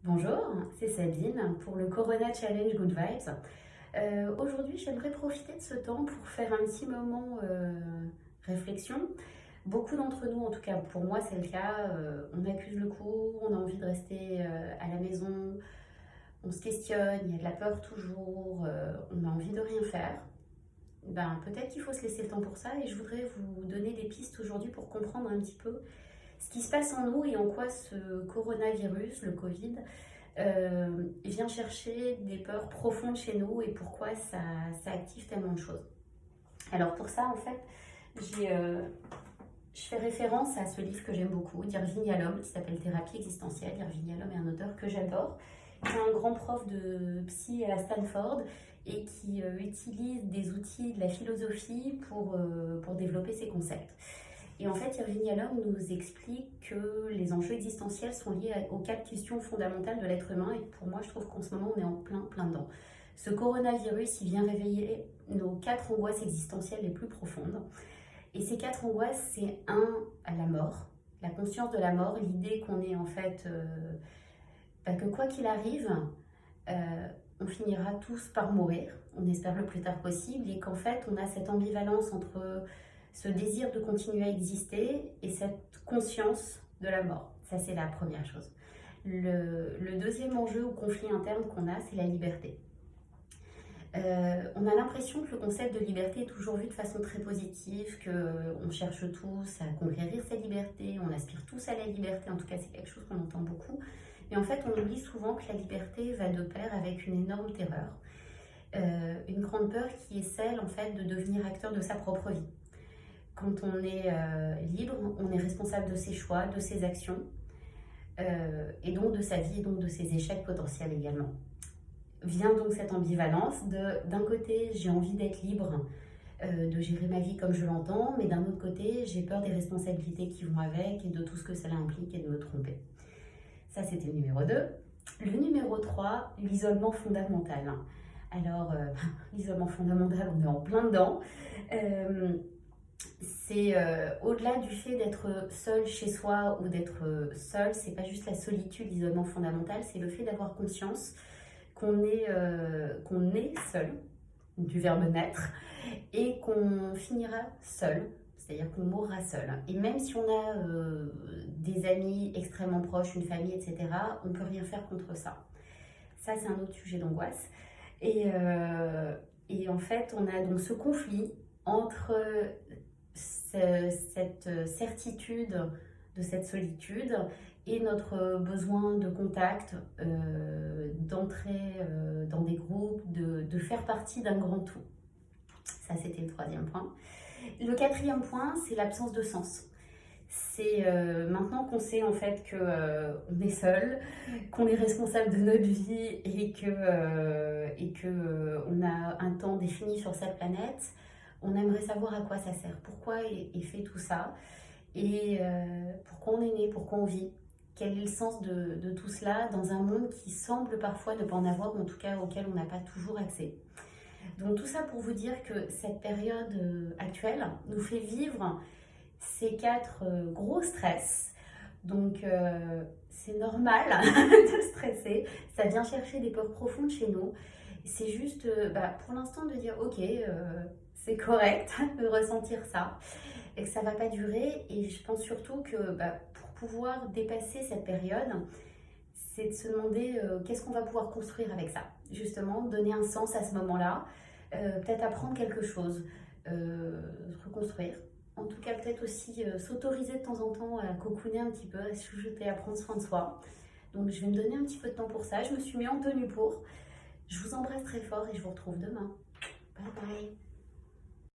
Bonjour, c'est Sabine pour le Corona Challenge Good Vibes. Aujourd'hui, j'aimerais profiter de ce temps pour faire un petit moment réflexion. Beaucoup d'entre nous, en tout cas pour moi c'est le cas, on accuse le coup, on a envie de rester à la maison, on se questionne, il y a de la peur toujours, on a envie de rien faire. Ben, peut-être qu'il faut se laisser le temps pour ça et je voudrais vous donner des pistes aujourd'hui pour comprendre un petit peu ce qui se passe en nous et en quoi ce coronavirus, le Covid, vient chercher des peurs profondes chez nous et pourquoi ça active tellement de choses. Alors pour ça, en fait, j'ai, euh, je fais référence à ce livre que j'aime beaucoup, d'Irving Yalom, qui s'appelle Thérapie existentielle. Irving Yalom est un auteur que j'adore, qui est un grand prof de psy à Stanford et qui utilise des outils de la philosophie pour développer ses concepts. Et en fait, Irving Yalom nous explique que les enjeux existentiels sont liés aux quatre questions fondamentales de l'être humain. Et pour moi, je trouve qu'en ce moment, on est en plein dedans. Ce coronavirus, il vient réveiller nos quatre angoisses existentielles les plus profondes. Et ces quatre angoisses, c'est à la mort, la conscience de la mort, l'idée qu'on est en fait, que quoi qu'il arrive, on finira tous par mourir, on espère le plus tard possible, et qu'en fait, on a cette ambivalence entre ce désir de continuer à exister et cette conscience de la mort. Ça, c'est la première chose. Le deuxième enjeu ou conflit interne qu'on a, c'est la liberté. On a l'impression que le concept de liberté est toujours vu de façon très positive, qu'on cherche tous à conquérir sa liberté, on aspire tous à la liberté, en tout cas c'est quelque chose qu'on entend beaucoup. Mais en fait, on oublie souvent que la liberté va de pair avec une énorme terreur, une grande peur qui est celle en fait de devenir acteur de sa propre vie. Quand on est libre, on est responsable de ses choix, de ses actions, et donc de sa vie, et donc de ses échecs potentiels également. Vient donc cette ambivalence d'un côté, j'ai envie d'être libre, de gérer ma vie comme je l'entends, mais d'un autre côté, j'ai peur des responsabilités qui vont avec et de tout ce que cela implique et de me tromper. Ça, c'était le numéro 2. Le numéro 3, l'isolement fondamental. Alors, l'isolement fondamental, on est en plein dedans. C'est au-delà du fait d'être seul chez soi ou d'être seul, c'est pas juste la solitude, l'isolement fondamental, c'est le fait d'avoir conscience qu'on est seul, du verbe naître, et qu'on finira seul, c'est-à-dire qu'on mourra seul. Et même si on a des amis extrêmement proches, une famille, etc., on ne peut rien faire contre ça. Ça, c'est un autre sujet d'angoisse. Et en fait, on a donc ce conflit entre cette certitude de cette solitude et notre besoin de contact, d'entrer dans des groupes, de faire partie d'un grand tout. Ça, c'était le troisième point. Le quatrième point, c'est l'absence de sens. C'est maintenant qu'on sait en fait qu'on est seul, qu'on est responsable de notre vie et que on a un temps défini sur cette planète, on aimerait savoir à quoi ça sert, pourquoi est fait tout ça et pourquoi on est né, pourquoi on vit. Quel est le sens de tout cela dans un monde qui semble parfois ne pas en avoir, ou en tout cas auquel on n'a pas toujours accès. Donc tout ça pour vous dire que cette période actuelle nous fait vivre ces quatre gros stress. Donc c'est normal de stresser, ça vient chercher des peurs profondes chez nous. C'est juste pour l'instant de dire ok, c'est correct de ressentir ça et que ça va pas durer. Et je pense surtout que pour pouvoir dépasser cette période, c'est de se demander qu'est-ce qu'on va pouvoir construire avec ça. Justement, donner un sens à ce moment-là, peut-être apprendre quelque chose, reconstruire. En tout cas, peut-être aussi s'autoriser de temps en temps à cocooner un petit peu, à se chuchoter, à prendre soin de soi. Donc, je vais me donner un petit peu de temps pour ça. Je me suis mis en tenue pour. Je vous embrasse très fort et je vous retrouve demain. Bye bye.